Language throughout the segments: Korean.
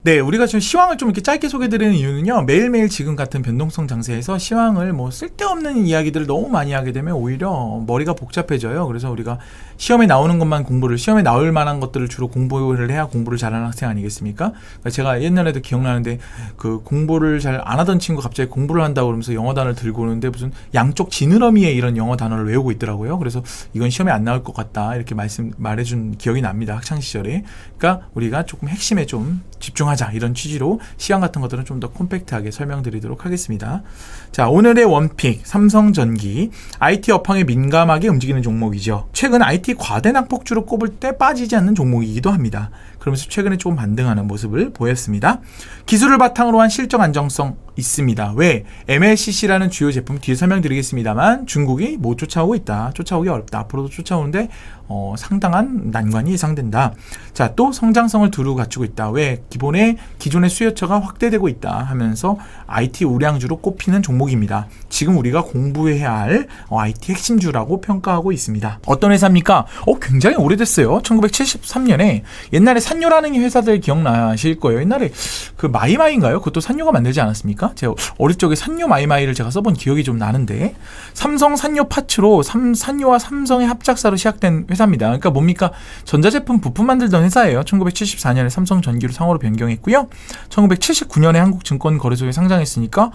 네, 우리가 지금 시황을 좀 이렇게 짧게 소개드리는 이유는요, 매일매일 지금 같은 변동성 장세에서 시황을 뭐 쓸데없는 이야기들을 너무 많이 하게 되면 오히려 머리가 복잡해져요. 그래서 우리가 시험에 나오는 것만 공부를, 시험에 나올 만한 것들을 주로 공부를 해야 공부를 잘하는 학생 아니겠습니까? 그러니까 제가 옛날에도 기억나는데, 그 공부를 잘 안 하던 친구 갑자기 공부를 한다고 그러면서 영어 단어를 들고 오는데 무슨 양쪽 지느러미에 이런 영어 단어를 외우고 있더라고요. 그래서 이건 시험에 안 나올 것 같다, 이렇게 말해준 기억이 납니다. 학창시절에. 그러니까 우리가 조금 핵심에 좀 집중하자, 이런 취지로 시황 같은 것들은 좀 더 콤팩트하게 설명드리도록 하겠습니다. 자, 오늘의 원픽 삼성전기. IT 업황에 민감하게 움직이는 종목이죠. 최근 IT 과대 낙폭주로 꼽을 때 빠지지 않는 종목이기도 합니다. 그러면서 최근에 조금 반등하는 모습을 보였습니다. 기술을 바탕으로 한 실적 안정성 있습니다. 왜? MLCC라는 주요 제품 뒤에 설명드리겠습니다만 중국이 못 쫓아오고 있다. 쫓아오기 어렵다. 앞으로도 쫓아오는데 상당한 난관이 예상된다. 자, 또 성장성을 두루 갖추고 있다. 왜? 기존의 수요처가 확대되고 있다 하면서 IT 우량주로 꼽히는 종목입니다. 지금 우리가 공부해야 할 IT 핵심주라고 평가하고 있습니다. 어떤 회사입니까? 굉장히 오래됐어요. 1973년에 옛날에 산요라는 회사들 기억나실 거예요. 옛날에 그 마이마이인가요? 그것도 산요가 만들지 않았습니까? 제가 어릴 적에 산요 마이마이를 제가 써본 기억이 좀 나는데, 삼성 산요 파츠로 산요와 삼성의 합작사로 시작된 회사입니다. 그러니까 뭡니까? 전자제품 부품 만들던 회사예요. 1974년에 삼성전기로 상호로 변경했고요. 1979년에 한국증권거래소에 상장했으니까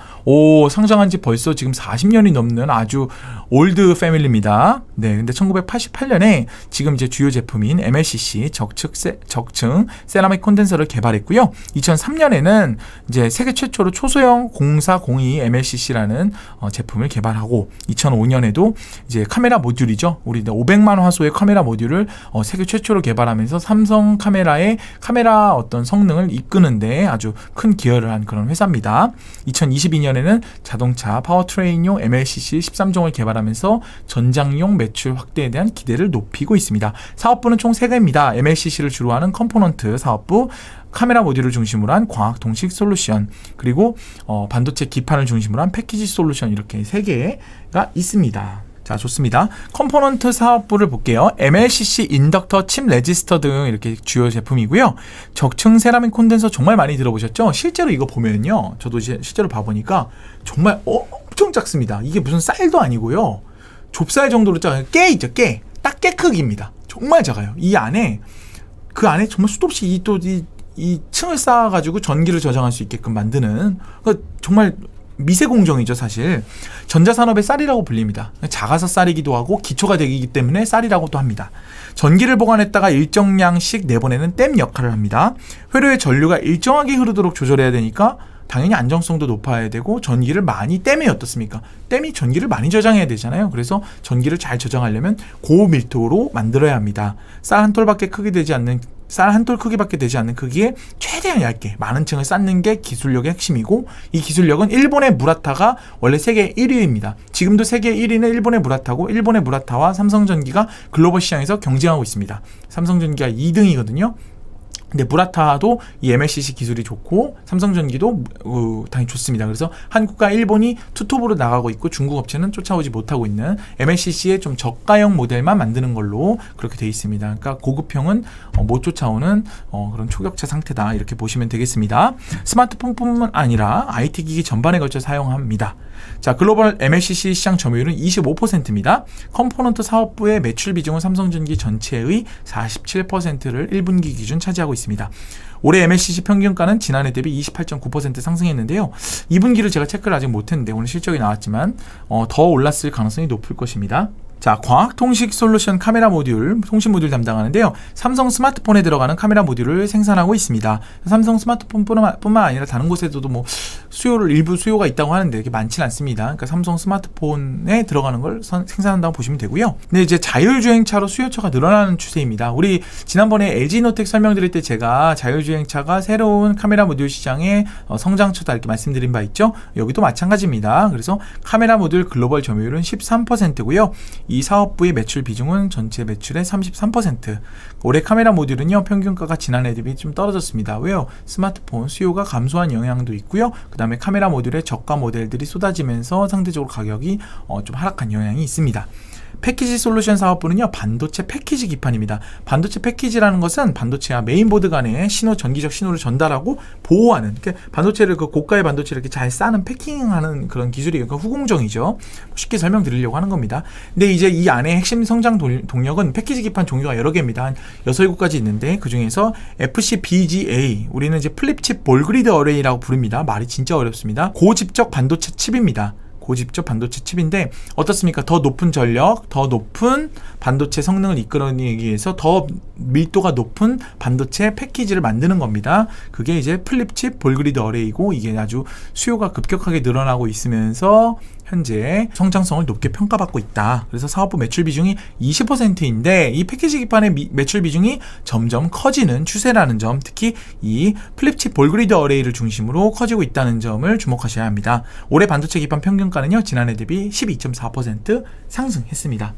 상장한 지 벌써 지금 40년이 넘는 아주 올드 패밀리입니다. 네, 근데 1988년에 지금 이제 주요 제품인 MLCC 적층 세라믹 콘덴서를 개발했고요. 2003년에는 이제 세계 최초로 초소형 0402 MLCC라는 제품을 개발하고, 2005년에도 이제 카메라 모듈이죠. 우리 500만 화소의 카메라 모듈을 세계 최초로 개발하면서 삼성 카메라의 카메라 어떤 성능을 이끄는데 아주 큰 기여를 한 그런 회사입니다. 2022년에는 자동차 파워트레인용 MLCC 13종을 개발하면서 전장용 매출 확대에 대한 기대를 높이고 있습니다. 사업부는 총 3개입니다. MLCC를 주로 하는 컴포넌트 사업부, 카메라 모듈을 중심으로 한 광학 동식 솔루션, 그리고 반도체 기판을 중심으로 한 패키지 솔루션, 이렇게 3개가 있습니다. 자, 좋습니다. 컴포넌트 사업부를 볼게요. MLCC, 인덕터, 칩 레지스터 등 이렇게 주요 제품이고요. 적층 세라믹 콘덴서 정말 많이 들어보셨죠? 실제로 이거 보면요, 저도 이제 실제로 봐보니까 정말 엄청 작습니다. 이게 무슨 쌀도 아니고요, 좁쌀 정도로 작아요. 깨 있죠, 깨. 딱 깨 크기입니다. 정말 작아요. 그 안에 정말 수도 없이 이 층을 쌓아가지고 전기를 저장할 수 있게끔 만드는, 정말 미세 공정이죠, 사실. 전자산업의 쌀이라고 불립니다. 작아서 쌀이기도 하고 기초가 되기 때문에 쌀이라고도 합니다. 전기를 보관했다가 일정량씩 내보내는 댐 역할을 합니다. 회로의 전류가 일정하게 흐르도록 조절해야 되니까 당연히 안정성도 높아야 되고, 전기를 많이 댐이 어떻습니까? 댐이 전기를 많이 저장해야 되잖아요. 그래서 전기를 잘 저장하려면 고밀도로 만들어야 합니다. 쌀 한 톨밖에 크기밖에 되지 않는 크기에 최대한 얇게 많은 층을 쌓는 게 기술력의 핵심이고, 이 기술력은 일본의 무라타가 원래 세계 1위입니다. 지금도 세계 1위는 일본의 무라타고, 일본의 무라타와 삼성전기가 글로벌 시장에서 경쟁하고 있습니다. 삼성전기가 2등이거든요. 근데 무라타도 이 MLCC 기술이 좋고, 삼성전기도 당연히 좋습니다. 그래서 한국과 일본이 투톱으로 나가고 있고, 중국 업체는 쫓아오지 못하고 있는 MLCC의 좀 저가형 모델만 만드는 걸로 그렇게 돼 있습니다. 그러니까 고급형은 못 쫓아오는 그런 초격차 상태다, 이렇게 보시면 되겠습니다. 스마트폰뿐만 아니라 IT 기기 전반에 걸쳐 사용합니다. 자, 글로벌 MLCC 시장 점유율은 25%입니다. 컴포넌트 사업부의 매출 비중은 삼성전기 전체의 47%를 1분기 기준 차지하고 있습니다. 올해 MLCC 평균가는 지난해 대비 28.9% 상승했는데요. 2분기를 제가 체크를 아직 못했는데 오늘 실적이 나왔지만 더 올랐을 가능성이 높을 것입니다. 자, 광학통식 솔루션 카메라 모듈, 통신 모듈 담당하는데요. 삼성 스마트폰에 들어가는 카메라 모듈을 생산하고 있습니다. 삼성 스마트폰뿐만 아니라 다른 곳에서도 일부 수요가 있다고 하는데 이게 많지는 않습니다. 그러니까 삼성 스마트폰에 들어가는 걸 생산한다고 보시면 되고요. 근데 이제 자율주행차로 수요처가 늘어나는 추세입니다. 우리 지난번에 LG노텍 설명드릴 때 제가 자율주행차가 새로운 카메라 모듈 시장의 성장처다, 이렇게 말씀드린 바 있죠. 여기도 마찬가지입니다. 그래서 카메라 모듈 글로벌 점유율은 13%고요. 이 사업부의 매출 비중은 전체 매출의 33%. 올해 카메라 모듈은요, 평균가가 지난해 대비 좀 떨어졌습니다. 왜요? 스마트폰 수요가 감소한 영향도 있고요. 그 다음에 카메라 모듈의 저가 모델들이 쏟아지면서 상대적으로 가격이 좀 하락한 영향이 있습니다. 패키지 솔루션 사업부는요, 반도체 패키지 기판입니다. 반도체 패키지라는 것은 반도체와 메인보드 간에 전기적 신호를 전달하고 보호하는, 그러니까 반도체를 그 고가의 반도체를 이렇게 잘 싸는 패킹하는 그런 기술이에요. 그러니까 후공정이죠. 쉽게 설명드리려고 하는 겁니다. 근데 이제 이 안에 핵심 성장 동력은 패키지 기판 종류가 여러 개입니다. 한 6, 7가지 있는데 그 중에서 FCBGA, 우리는 이제 플립칩 볼그리드 어레이라고 부릅니다. 말이 진짜 어렵습니다. 고집적 반도체 칩입니다. 고집적 반도체 칩인데 어떻습니까? 더 높은 전력, 더 높은 반도체 성능을 이끌어내기 위해서 더 밀도가 높은 반도체 패키지를 만드는 겁니다. 그게 이제 플립칩 볼그리드 어레이고, 이게 아주 수요가 급격하게 늘어나고 있으면서 현재 성장성을 높게 평가받고 있다. 그래서 사업부 매출 비중이 20%인데 이 패키지 기판의 매출 비중이 점점 커지는 추세라는 점, 특히 이 플립칩 볼그리드 어레이를 중심으로 커지고 있다는 점을 주목하셔야 합니다. 올해 반도체 기판 평균가는요, 지난해 대비 12.4% 상승했습니다.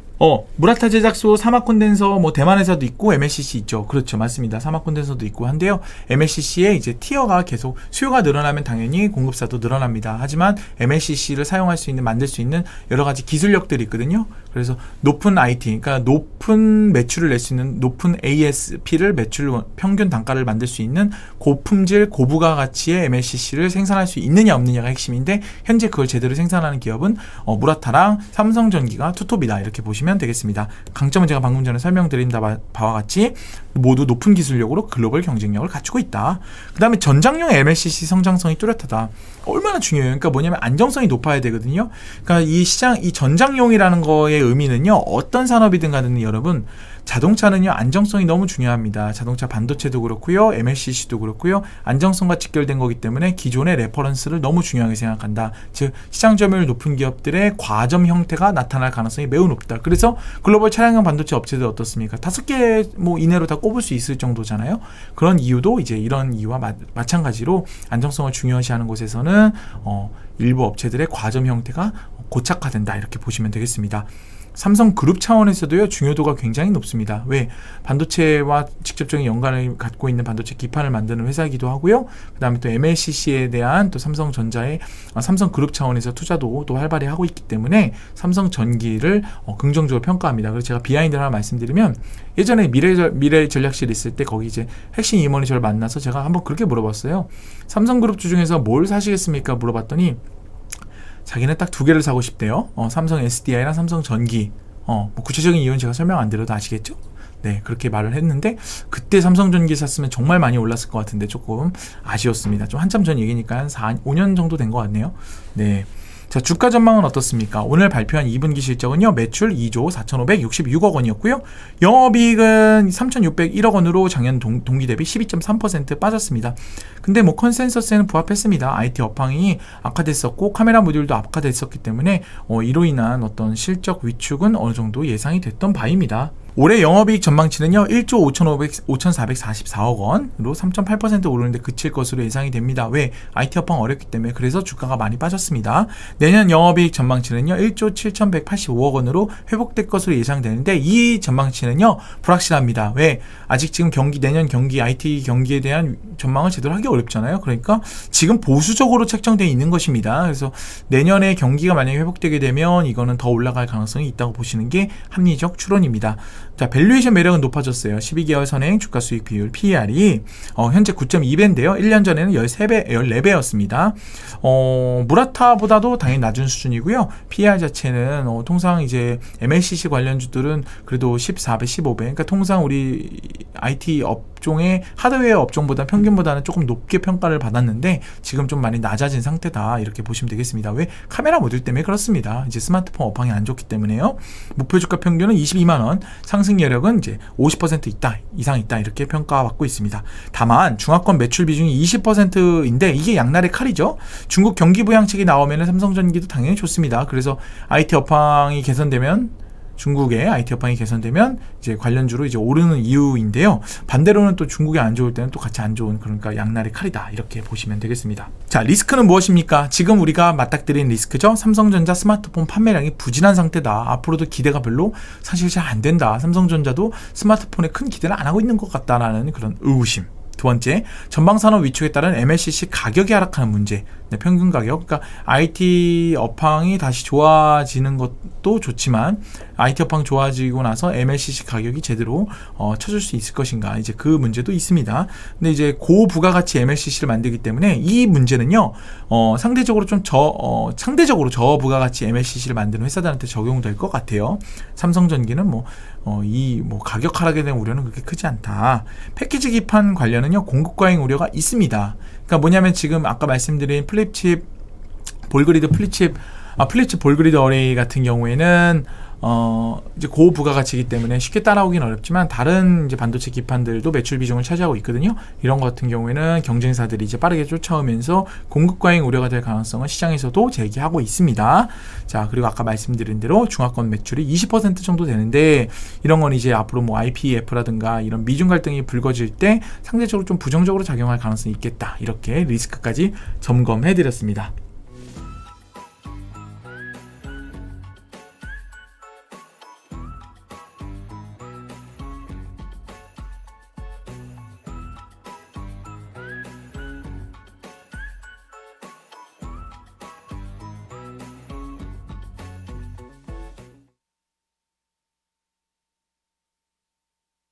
무라타 제작소 사막 콘덴서 대만에서도 있고 MLCC 있죠. 그렇죠. 맞습니다. 사막 콘덴서도 있고 한데요. MLCC의 이제 티어가 계속 수요가 늘어나면 당연히 공급사도 늘어납니다. 하지만 MLCC를 사용할 수 있는, 만들 수 있는 여러 가지 기술력들이 있거든요. 그래서 높은 IT, 그러니까 높은 매출을 낼 수 있는, 높은 ASP를 매출 평균 단가를 만들 수 있는 고품질 고부가 가치의 MLCC를 생산할 수 있느냐 없느냐가 핵심인데, 현재 그걸 제대로 생산하는 기업은 무라타랑 삼성전기가 투톱이다, 이렇게 보시면 되겠습니다. 강점은 제가 방금 전에 설명드린 바와 같이 모두 높은 기술력으로 글로벌 경쟁력을 갖추고 있다. 그 다음에 전장용 MLCC 성장성이 뚜렷하다. 얼마나 중요해요. 그러니까 뭐냐면 안정성이 높아야 되거든요. 그러니까 이 시장, 이 전장용이라는 거의 의미는요, 어떤 산업이든 간에 여러분, 자동차는요, 안정성이 너무 중요합니다. 자동차 반도체도 그렇고요, MLCC도 그렇고요, 안정성과 직결된 거기 때문에 기존의 레퍼런스를 너무 중요하게 생각한다. 즉, 시장 점유율 높은 기업들의 과점 형태가 나타날 가능성이 매우 높다. 그래서 글로벌 차량용 반도체 업체들 어떻습니까? 5개 이내로 다 꼽을 수 있을 정도잖아요. 그런 이유도 이제 이런 이유와 마찬가지로 안정성을 중요시하는 곳에서는 일부 업체들의 과점 형태가 고착화된다, 이렇게 보시면 되겠습니다. 삼성그룹 차원에서도요, 중요도가 굉장히 높습니다. 왜? 반도체와 직접적인 연관을 갖고 있는 반도체 기판을 만드는 회사이기도 하고요. 그 다음에 또 MLCC에 대한 또 삼성전자의 삼성그룹 차원에서 투자도 또 활발히 하고 있기 때문에 삼성전기를 긍정적으로 평가합니다. 그래서 제가 비하인드를 하나 말씀드리면, 예전에 미래전략실 있을 때 거기 이제 핵심 임원이 저를 만나서 제가 한번 그렇게 물어봤어요. 삼성그룹 주중에서 뭘 사시겠습니까? 물어봤더니 자기는 딱 2개를 사고 싶대요. 삼성 SDI랑 삼성 전기. 구체적인 이유는 제가 설명 안 드려도 아시겠죠? 네, 그렇게 말을 했는데, 그때 삼성 전기 샀으면 정말 많이 올랐을 것 같은데 조금 아쉬웠습니다. 좀 한참 전 얘기니까 한 5년 정도 된 것 같네요. 네. 자, 주가 전망은 어떻습니까? 오늘 발표한 2분기 실적은요, 매출 2조 4,566억 원이었고요. 영업이익은 3,601억 원으로 작년 동기 대비 12.3% 빠졌습니다. 근데 컨센서스에는 부합했습니다. IT 업황이 악화됐었고, 카메라 모듈도 악화됐었기 때문에 이로 인한 어떤 실적 위축은 어느 정도 예상이 됐던 바입니다. 올해 영업이익 전망치는요, 1조 5,444억 원으로 3.8% 오르는데 그칠 것으로 예상이 됩니다. 왜? IT 업황 어렵기 때문에. 그래서 주가가 많이 빠졌습니다. 내년 영업이익 전망치는요, 1조 7,185억 원으로 회복될 것으로 예상되는데, 이 전망치는요, 불확실합니다. 왜? 아직 지금 내년 경기, IT 경기에 대한 전망을 제대로 하기 어렵잖아요. 그러니까 지금 보수적으로 책정되어 있는 것입니다. 그래서 내년에 경기가 만약에 회복되게 되면 이거는 더 올라갈 가능성이 있다고 보시는 게 합리적 추론입니다. 자, 밸류에이션 매력은 높아졌어요. 12개월 선행 주가 수익 비율 PER이 현재 9.2배인데요. 1년 전에는 14배였습니다. 무라타보다도 당연히 낮은 수준이고요. PER 자체는 통상 이제 MLCC 관련주들은 그래도 14배, 15배. 그러니까 통상 우리 IT 업종의 하드웨어 업종보다 평균보다는 조금 높게 평가를 받았는데 지금 좀 많이 낮아진 상태다, 이렇게 보시면 되겠습니다. 왜? 카메라 모듈 때문에 그렇습니다. 이제 스마트폰 업황이 안 좋기 때문에요. 목표 주가 평균은 22만 원, 상승 여력은 이제 50% 이상 있다, 이렇게 평가받고 있습니다. 다만 중화권 매출 비중이 20%인데 이게 양날의 칼이죠. 중국 경기 부양책이 나오면 삼성전기도 당연히 좋습니다. 그래서 IT 업황이 개선되면, 중국의 IT 업황이 개선되면 이제 관련주로 이제 오르는 이유인데요. 반대로는 또 중국이 안 좋을 때는 또 같이 안 좋은, 그러니까 양날의 칼이다, 이렇게 보시면 되겠습니다. 자, 리스크는 무엇입니까? 지금 우리가 맞닥뜨린 리스크죠. 삼성전자 스마트폰 판매량이 부진한 상태다. 앞으로도 기대가 별로 사실 잘 안 된다. 삼성전자도 스마트폰에 큰 기대를 안 하고 있는 것 같다라는 그런 의구심. 두 번째, 전방산업 위축에 따른 MLCC 가격이 하락하는 문제. 네, 평균 가격. 그러니까 IT 업황이 다시 좋아지는 것도 좋지만 IT 업황 좋아지고 나서 MLCC 가격이 제대로 쳐줄 수 있을 것인가. 이제 그 문제도 있습니다. 근데 이제 고부가가치 MLCC를 만들기 때문에 이 문제는요, 상대적으로 상대적으로 저부가가치 MLCC를 만드는 회사들한테 적용될 것 같아요. 삼성전기는 가격 하락에 대한 우려는 그렇게 크지 않다. 패키지 기판 관련은요, 공급 과잉 우려가 있습니다. 그러니까 뭐냐면 지금 아까 말씀드린 플립칩 볼그리드 플립칩 볼그리드 어레이 같은 경우에는 이제 고부가가치이기 때문에 쉽게 따라오긴 어렵지만 다른 이제 반도체 기판들도 매출 비중을 차지하고 있거든요. 이런 것 같은 경우에는 경쟁사들이 이제 빠르게 쫓아오면서 공급 과잉 우려가 될 가능성을 시장에서도 제기하고 있습니다. 자, 그리고 아까 말씀드린 대로 중화권 매출이 20% 정도 되는데 이런 건 이제 앞으로 IPEF라든가 이런 미중 갈등이 불거질 때 상대적으로 좀 부정적으로 작용할 가능성이 있겠다. 이렇게 리스크까지 점검해 드렸습니다.